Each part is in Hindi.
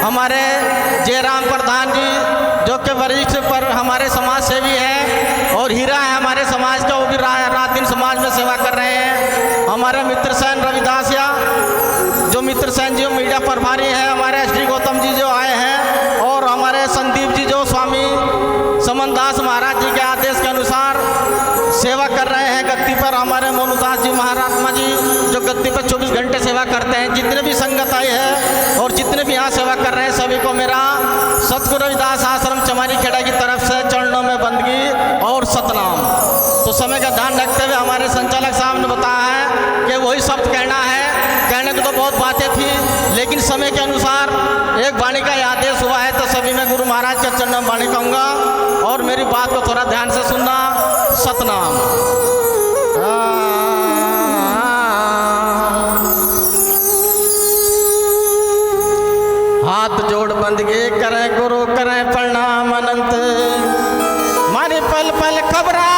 हमारे जयराम प्रधान जी जो कि वरिष्ठ पर हमारे समाज सेवी हैं और हीरा है हमारे समाज का, वो भी रात दिन समाज में सेवा कर रहे हैं। हमारे मित्र सेन रविदास या जो मित्र सेन जी मीडिया प्रभारी हैं, हमारे श्री गौतम जी जो आए हैं, और हमारे संदीप जी जो स्वामी समनदास महाराज जी के आदेश के अनुसार सेवा कर रहे हैं गद्दी पर। हमारे मोनुदास जी महात्मा जी जो गद्दी पर 24 घंटे सेवा करते हैं। जितने भी संगत आई है और जितने भी यहाँ सेवा कर रहे हैं सभी को मेरा सतगुरु रविदास आश्रम चमारी खेड़ा की तरफ से चरणों में बंदगी और सतनाम। तो समय का ध्यान रखते हुए हमारे संचालक साहब ने बताया है कि वही शब्द कहना है। कहने को तो बहुत बातें थी, लेकिन समय के अनुसार एक वाणी का आदेश हुआ है, तो सभी मैं गुरु महाराज के चरणों में वाणी कहूँगा और मेरी बात को थोड़ा ध्यान से सुनना। सतनाम। हाथ जोड़ बंदगी करें गुरु करें प्रणाम अनंत, मारी पल पल खबरा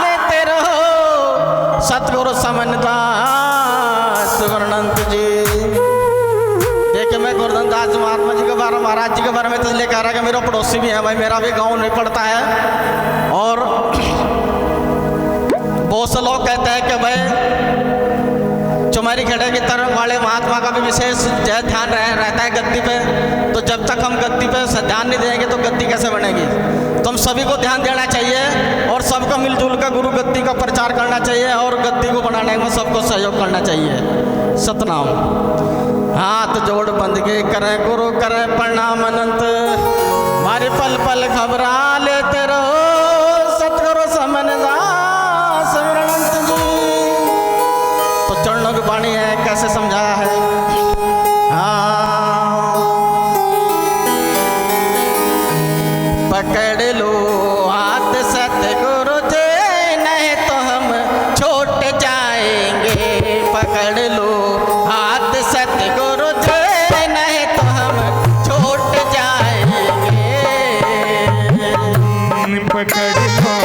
लेते रहो सतगुरु समनदास वर्णंत जी। देखिए मैं गुरुदास महात्मा जी के बारे महाराज जी के बारे में तो इसलिए कह रहा कि मेरा पड़ोसी भी है भाई, मेरा भी गाँव नहीं पड़ता है। और बहुत से लोग कहते हैं कि भाई चुमारी खेड़े की तरफ वाले महात्मा का भी विशेष ध्यान रहता है गद्दी पे, तो जब तक हम गद्दी पे ध्यान नहीं देंगे तो गद्दी कैसे बनेगी। तो हम सभी को ध्यान देना चाहिए और सबको मिलजुल कर गुरु गद्दी का प्रचार करना चाहिए और गद्दी को बनाने में सबको सहयोग करना चाहिए। सतनाम। हाथ जोड़ बंदगी करें गुरु करें प्रणाम अनंत, मारे पल पल घबरा लेते रहो सतगुरु समनदास वर्णंत जी। तो चरणों की वाणी है, कैसे समझाया है। पकड़ लो हाथ सतगुरु जी नहीं तो हम छूट जाएंगे। पकड़ लो हाथ सतगुरु जी नहीं तो हम छूट जाएंगे। पकड़ लो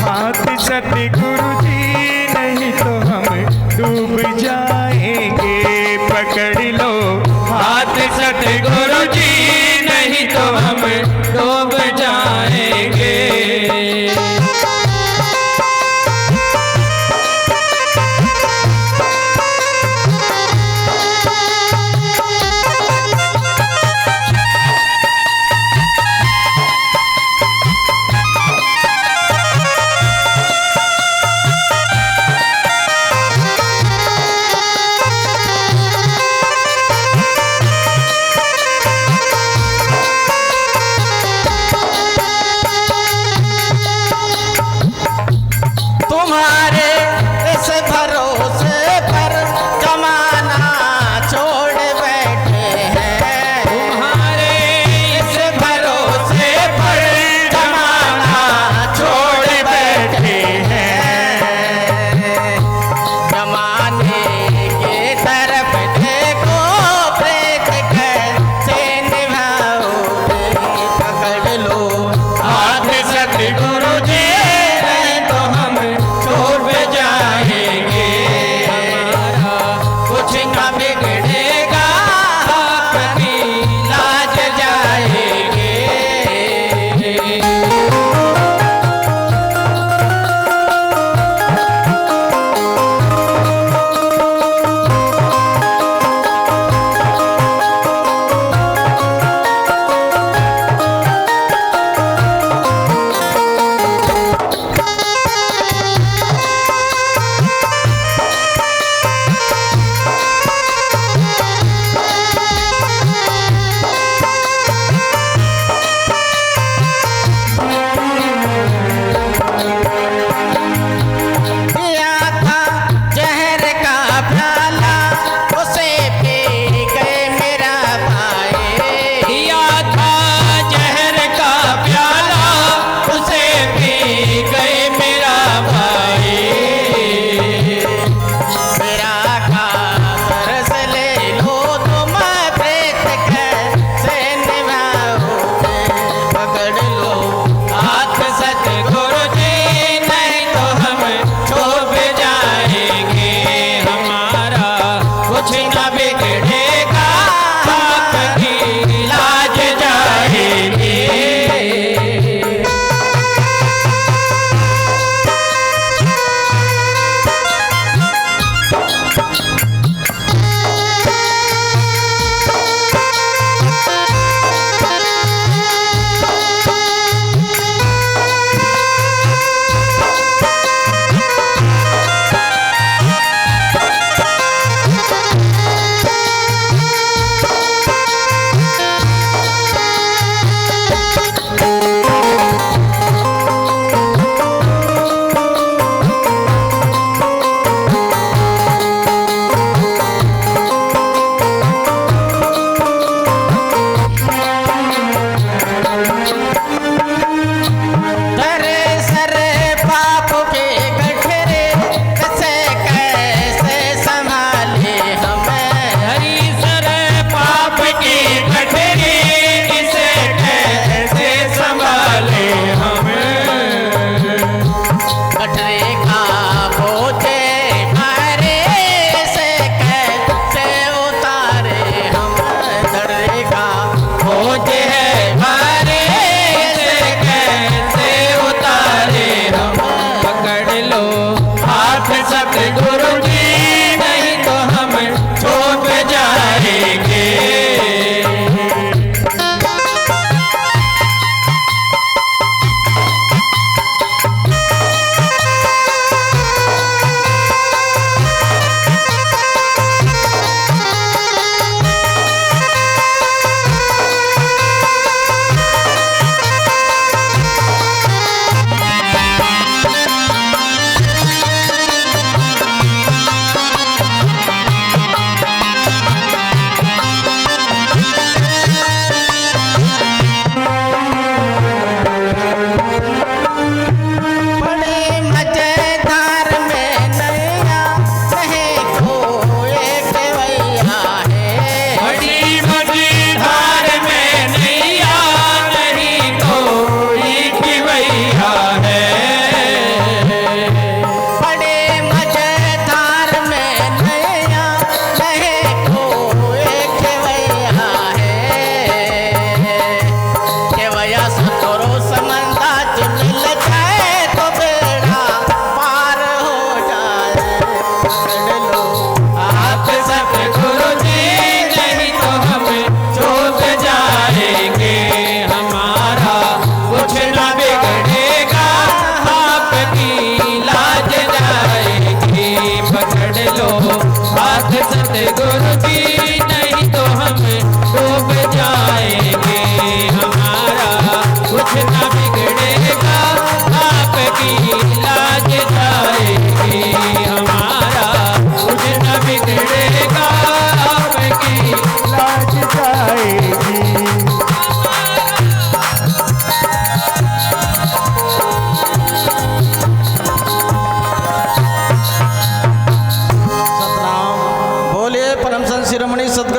हाथ सतगुरु जी नहीं तो हम डूब जाएंगे। पकड़ लो हाथ सतगुरु जी नहीं तो हम डूब जाएंगे।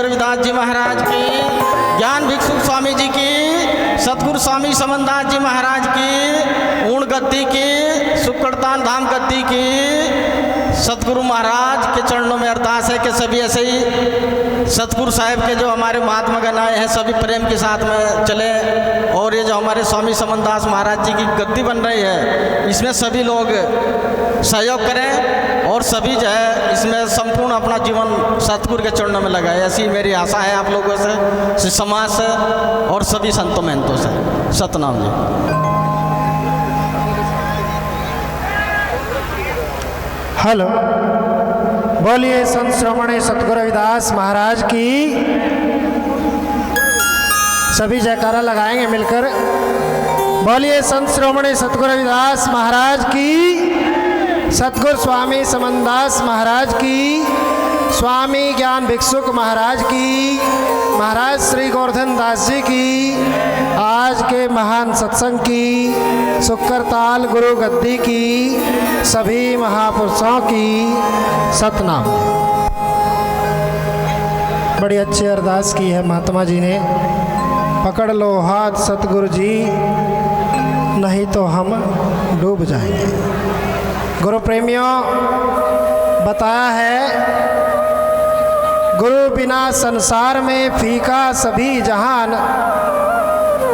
रविदास जी महाराज की, ज्ञान भिक्षु स्वामी जी की, सतगुरु स्वामी समनदास जी महाराज की, ऊण गद्दी की, सुकड़तान धाम गद्दी की, सतगुरु महाराज के चरणों में अरदास है कि सभी ऐसे ही सतगुरु साहिब के जो हमारे महात्मा गण आए हैं सभी प्रेम के साथ में चले, और ये जो हमारे स्वामी समनदास महाराज जी की गद्दी बन रही है इसमें सभी लोग सहयोग करें और सभी जो है इसमें संपूर्ण अपना जीवन सतगुरु के चरणों में लगाए। ऐसी मेरी आशा है आप लोगों से, समाज से और सभी संतों महंतों से। सतनाम जी। हेलो, बोलिए संत श्रोमणी सतगुरु रविदास महाराज की। सभी जयकारा लगाएंगे मिलकर। बोलिए संत श्रोमणी सतगुरु रविदास महाराज की, सतगुरु स्वामी समनदास महाराज की, स्वामी ज्ञान भिक्षुक महाराज की, महाराज श्री गोवर्धन दास जी की, आज के महान सत्संग की, सुक्करताल गुरु गद्दी की, सभी महापुरुषों की सतनाम। बड़ी अच्छी अरदास की है महात्मा जी ने। पकड़ लो हाथ सतगुरु जी, नहीं तो हम डूब जाएंगे। गुरु प्रेमियों, बताया है गुरु बिना संसार में फीका सभी जहान,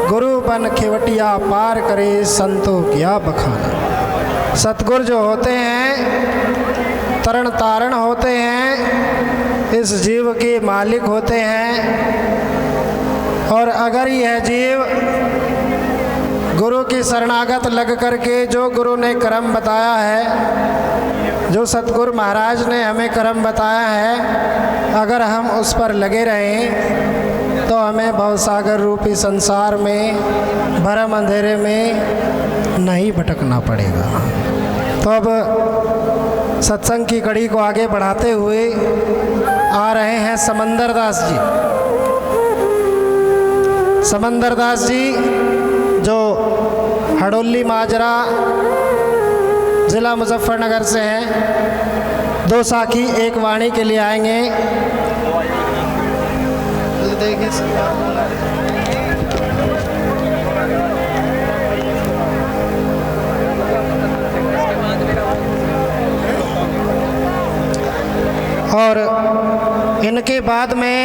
गुरु बन खेवटिया पार करे संतों क्या बखान। सतगुरु जो होते हैं तरण तारण होते हैं, इस जीव के मालिक होते हैं। और अगर यह जीव गुरु की शरणागत लग करके जो गुरु ने कर्म बताया है, जो सतगुरु महाराज ने हमें कर्म बताया है, अगर हम उस पर लगे रहें तो हमें भवसागर रूपी संसार में भरम अंधेरे में नहीं भटकना पड़ेगा। तो अब सत्संग की कड़ी को आगे बढ़ाते हुए आ रहे हैं समंदर दास जी। समंदर दास जी जो हड़ोली माजरा ज़िला मुजफ्फरनगर से हैं, दो साखी एक वाणी के लिए आएंगे। और इनके बाद में